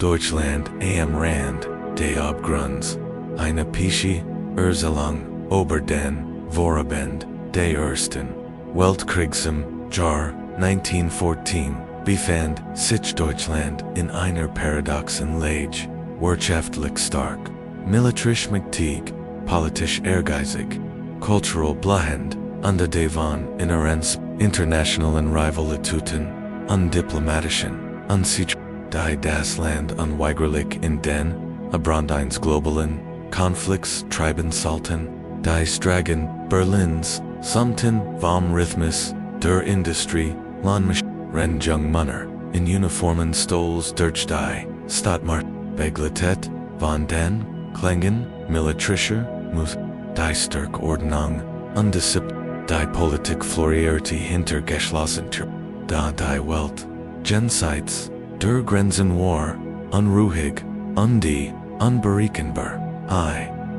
Deutschland am Rand des Abgrunds, eine Pische, Erzelung, über den Vorabend des Ersten Weltkrieg zum Jahr 1914 befand sich Deutschland in einer paradoxen Lage, wirtschaftlich stark, militärisch mächtig, politisch ehrgeizig, cultural blahend, unter den inhärents internationalen Rivalitäten, und diplomatischen Unsicht, die das Land unweigerlich in den Abgrund globalen Konflikts treiben sollten, die Stragen Berlins, Sumten vom Rhythmus, der Industrie, Landmasch, Renjung Munner, in Uniformen Stols durch die Stadtmacht, Begleitet, von den Klängen, militärischer Mus, die Stärkordnung, undiszipliniert, die Politik florierte hinter geschlossenen Türen, da die Welt, jenseits der Grenzen war, unruhig, unberechenbar,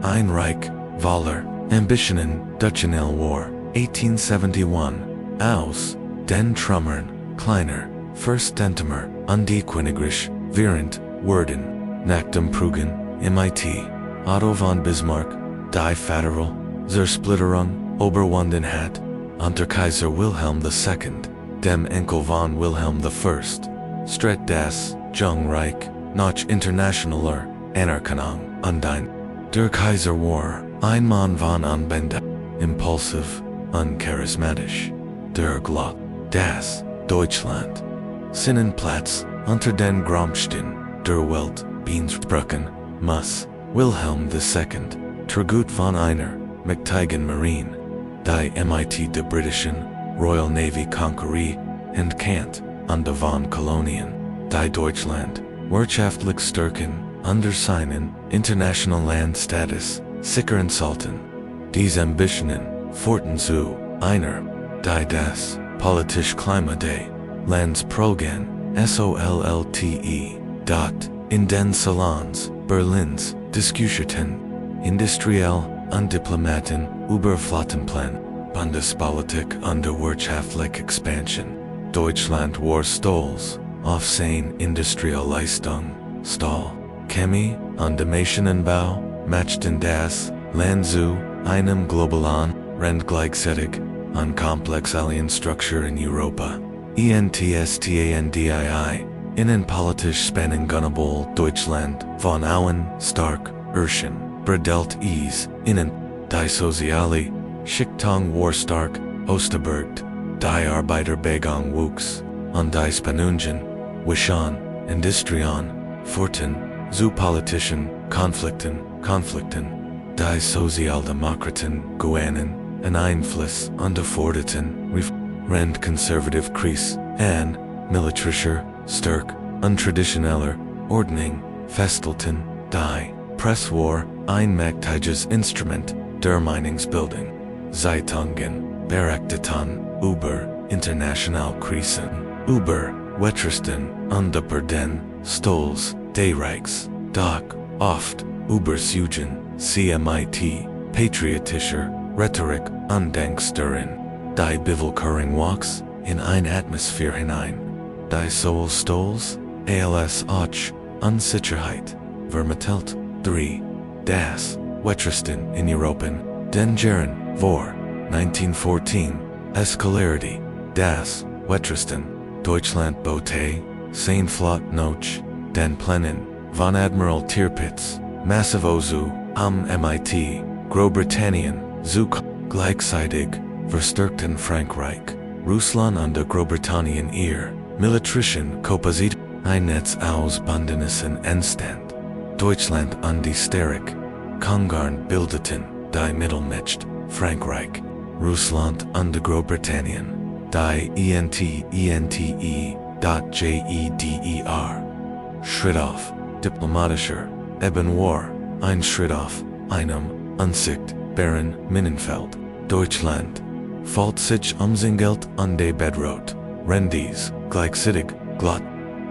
ein Reich, voller Ambitionen, Duchenel war, 1871, aus den Trümmern, kleiner, Fürstentumer, und die Königreich, während, wurden, nach dem Prügen, MIT, Otto von Bismarck, die Federal, Zersplitterung, überwunden hat, unter Kaiser Wilhelm II, dem Enkel von Wilhelm I, stritt das Jungreich nach internationaler Anerkennung undein. Der Kaiser war ein Mann von Anbindung, impulsiv, uncharismatisch. Der Glot, das Deutschland, seinen Platz unter den Größten der Welt beanspruchen muss. Wilhelm II, Tribut von einer mächtigen Marine, die MIT der britischen Royal Navy Konkurrie entkant und von Kolonien, die Deutschland wirtschaftlich stärken unter seinen internationalen Status sichern sollten. Diese Ambitionen führten zu einer, die das politische Klima des Landes progen, SOLLTE, dort in den Salons Berlins diskutierten, industriell und Diplomaten über Flottenplan, Bundespolitik und der wirtschaftliche Expansion. Deutschland war stolz auf seine Industrieleistung, Stahl, Chemie und Maschinenbau machten das Land zu einem globalen, gleichzeitig und komplex Allianzstruktur in Europa. ENTSTANDII, innenpolitisch spannungsgebunden Deutschland von Auen stark erschien, bredelt is, innen, die soziale Schichtung war stark ausgebildet, die Arbeiterbewegung wuchs, und die Spannungen zwischen Industrien führten zu politischen Konflikten, die Sozialdemokraten gewannen einen Einfluss und forderten konservative Krise an militärischer, stark untraditioneller Ordnung feststellten, die Presse war ein mächtiges Instrument der Meinungsbildung. Zeitungen berichteten über internationale Krisen, über Wettersten und über den Stolz des Reichs, doch oft überzeugen CMIT patriotischer Rhetorik und Denkstörung. Die Bevölkerung wuchs in eine Atmosphäre hinein, die sowohl Stolz als auch Unsicherheit vermittelt. 3. Das Wettersten in Europa, den Jahren vor 1914, eskalierte das Wettersten. Deutschland bote seine Flotte den Plänen von Admiral Tirpitz, Massivozu am MIT, Großbritannien, zu gleichzeitig verstärkten Frankreich, Russland und Großbritannien ihr militärischen Komposit ein Netz aus Bündnissen entstand. Deutschland und die stark Kongarn bildeten die Mittelmächt Frankreich, Russland und Großbritannien, die JEDER. Schritt auf diplomatischer Ebene war ein Schritt auf einem unsichtbaren Minenfeld. Deutschland fällt sich umsingelt an de Bedroht, Rendis gleichzeitig glatt,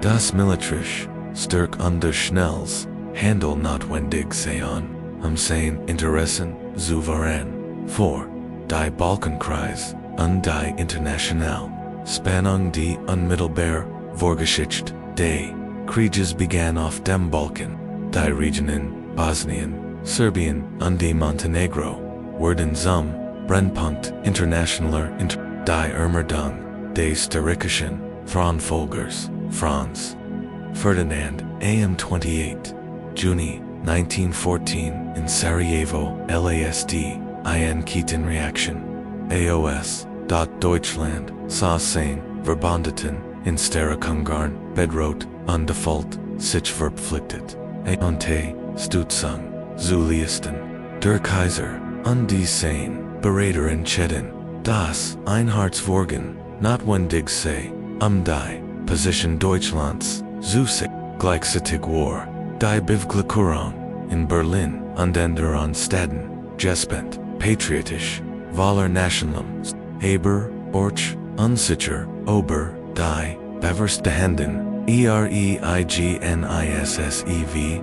das militärisch stark und der schnelles Handel notwendig seien, seine Interessen souverän vor die Balkankreis und die international Spannung die unmittelbar Vorgeschichte des Krieges began auf dem Balkan, die Regionen, Bosnian, Serbian, und die Montenegro, wurden zum Brennpunkt internationaler die Ermordung des historischen Thronfolgers, Franz Ferdinand, am 28. Juni 1914 in Sarajevo, LASD, in Kettenreaktion, AOS. Deutschland, sah sein Verbündeten in Sterkungarn, bedroht, undefault, sich verpflichtet, und Stützung zu leisten. Der Kaiser, und die sein Berater entschieden, das Einheitsvorgehen notwendig sei, die Position Deutschlands zu sich gleichzeitig war, die Bevölkerung in Berlin und anderen Städten gespent, patriotisch, Waller Nationalum, aber, Orch, unsicher, Ober, die Beverstehenden, Ereignissev, die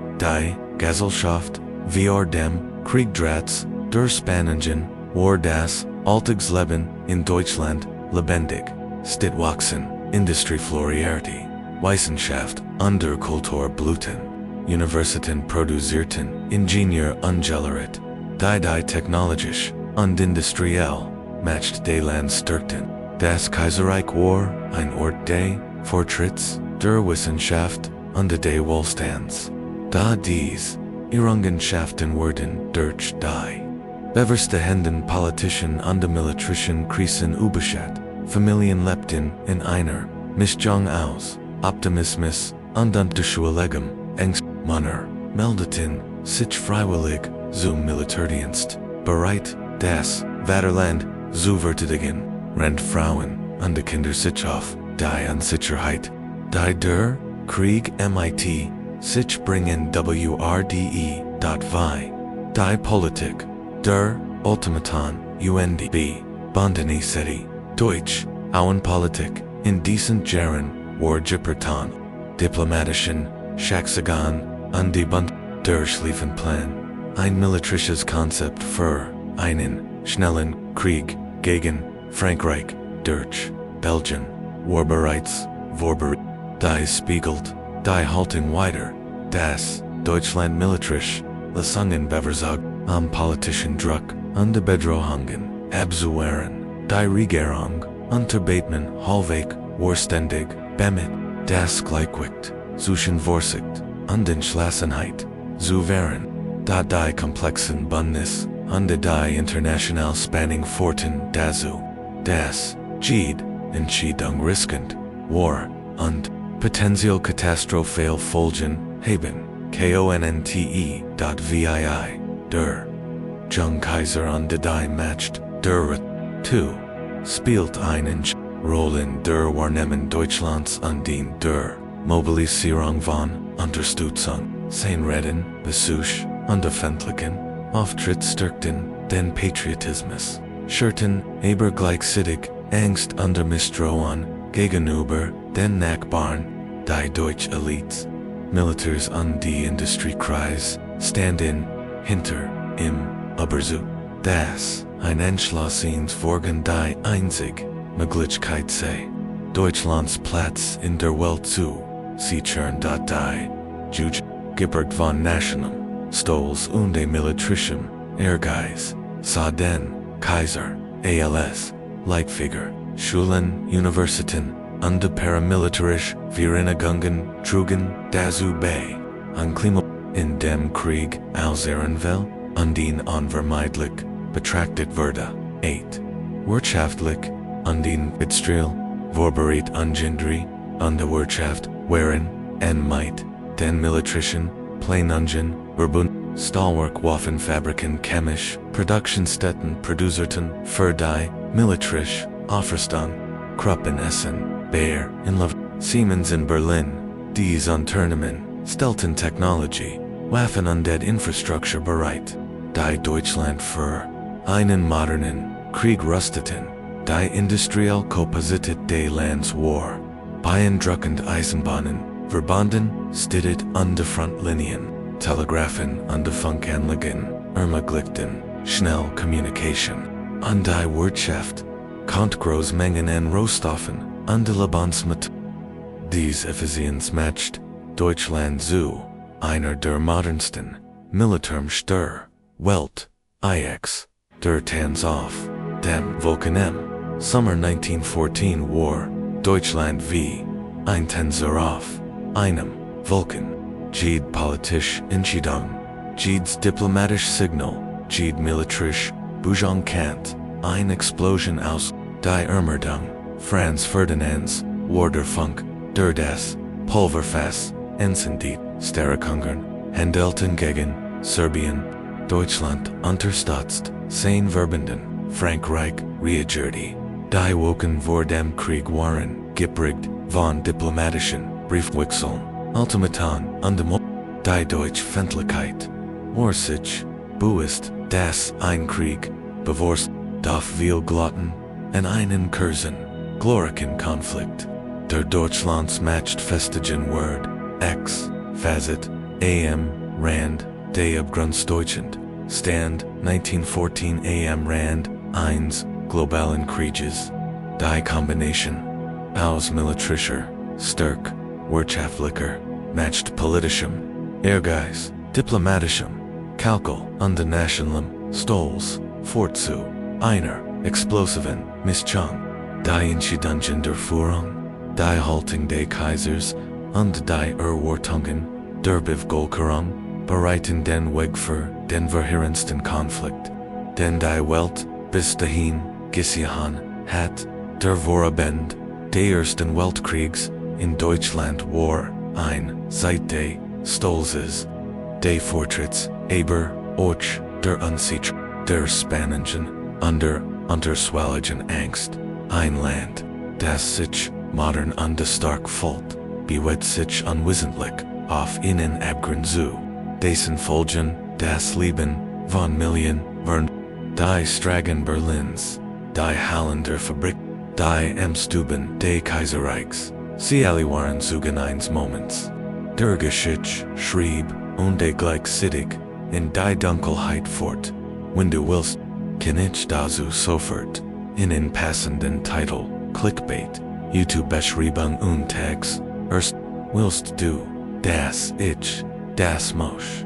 Gesellschaft, wir dem Kriegdrats, der Spannungen, war das Alltagsleben in Deutschland, lebendig, Stadtwachsen, Industrie florierte, Wissenschaft, und Kultur blühten, Universitäten produzierten, Ingenieur ungelehrte, die technologisch und industriell, matched de Land stärkten. Das Kaiserreich war ein Ort des Fortschritts, der Wissenschaft und des Wohlstands. Da dies Errungenschaften wurden durch die bevorstehenden politischen und militärischen Krisen überschätzt, Familien lebten in einer Mischung aus Optimismus und unterschwelligem Angst. Männer meldeten sich freiwillig zum Militärdienst, bereit, das Vaterland zu verteidigen, rennt Frauen und Kinder sich auf die Unsicherheit, die der Krieg mit sich bringen wrde. Die Politik der Ultimaton UNDB Bondenicity Deutsch Außenpolitik in diesen Jahren war geprägt diplomatischen Schacksagan und die Bund der Schlieffenplan, ein militärisches Konzept für einen schnellen Krieg gegen Frankreich, Deutsch, Belgien, war bereits vorbereitet. Die spiegelt die Haltung wider, dass Deutschland militärisch Lösungen bevorzugt, am politischen Druck und Bedrohungen abzuwehren. Die Regierung unterbeten halbweg war ständig bemüht, das Gleichgewicht zwischen Vorsicht und Entschlossenheit zu wahren, da die komplexen Bündnis und die international Spannung forten dazu, dass jede Entscheidung riskant war und potenziell katastrophal Folgen haben. KONNTE.VII der Jungkaiser und die Macht der 2 spielt einen Rolle in der Wahrnehmung Deutschlands und in der Mobilisierung von Unterstützung. Sein Reden, Besuch und öffentlichen Auftritt stärkten den Patriotismus, schürten aber gleichzeitig Angst und Misstrauen gegenüber den Nachbarn, die deutsche Elites, Militärs und die Industriekreis standen hinter ihm, aber so, dass ein Entschlossensvorgehen die einzige Möglichkeit sei, Deutschlands Platz in der Welt zu sichern. Die Juge geprägt von nationalem Stolz und militarischem Ehrgeiz sah den Kaiser als Leitfigur, Schulen, Universitäten und paramilitarisch Vereinigungen trugen dazu bei, an Klima in dem Krieg als Ehrenfall und ihn unvermeidlich betrachtet wurde. 8. Wirtschaftlich und in Industriell vorbereitet Ungendry und der Wirtschaft waren mit den militärischen Planungen verbunden. Stahlwerkwaffenfabriken chemisch Produktionsstätten produzierten für die militärische Aufrüstung, Krupp in Essen, Bayer in Siemens in Berlin. Diese Unternehmen stellten Technologie, Waffen und Infrastruktur bereit, die Deutschland für einen modernen Krieg rüsteten. Die industrielle Kapazität des Landes war beeindruckend. Eisenbahnen, verbunden, Städte und Frontlinien, Telegraphen und Funkanlagen ermöglichten schnell Communication. Und die Wirtschaft konnte Großmengen an Rohstoffen und Lebensmitteln. Diese Effizienz matcht Deutschland zu einer der modernsten Militärmächte Welt, IX, der Tanz auf dem Willkommen, Summer 1914 War, Deutschland wie ein Tänzer auf einem Vulkan, Jede politische Entscheidung, Jedes diplomatische Signal, Jede militärische Buchungskant, eine Explosion aus die Ermordung Franz Ferdinands, War der Funk, der das Pulverfass, encendiert, Starkhungern, Handelten gegen Serbien, Deutschland unterstützt, sein Verbünden, Frankreich reagierte, die Wochen vor dem Krieg waren geprägt von diplomatischen Briefwechseln, Ultimaten und die Deutschfeindlichkeit, war sich bewusst, dass ein Krieg bevorst, doch viel glotten, in einen kurzen, glorreichen Konflikt, der Deutschlands matched festigen Word, X, Fazit, AM, Rand, der Abgrund Deutschland, Stand, 1914 AM Rand, 1, globalen Krieges, die Kombination, aus militärischer, stark, wirtschaftlicher, matched politischem, Ehrgeiz, diplomatischem, Kalkül und nationalem, Stolz, Fortzu, einer, explosiven, Mischung, die Entscheidungen der Führung, die Haltung des Kaisers und die Erwartungen der Bevölkerung bereiten den Weg für den verheerendsten Konflikt, den die Welt bis dahin gesehen hat, der Vorabend des Ersten Weltkriegs in Deutschland war ein Zeit des Stolzes, des Fortschritts, aber auch der Unsicherheit, der Spannungen und der unterschwelligen Angst, ein Land, das sich modern und stark fühlt, bewegt sich unwissentlich auf einen Abgrund zu, dessen Folgen das Leben von Millionen waren, die Straßen Berlins, die Hallen der Fabrik, die Stuben des Kaiserreichs, sie alle waren Zeugen eines Moments, der Geschichte schrieb und gleichzeitig in die Dunkelheit fort, wenn du willst, kann ich dazu sofort in den passenden Titel, Clickbait, YouTube-Beschreibung und Tags, erst willst du, dass ich das muss.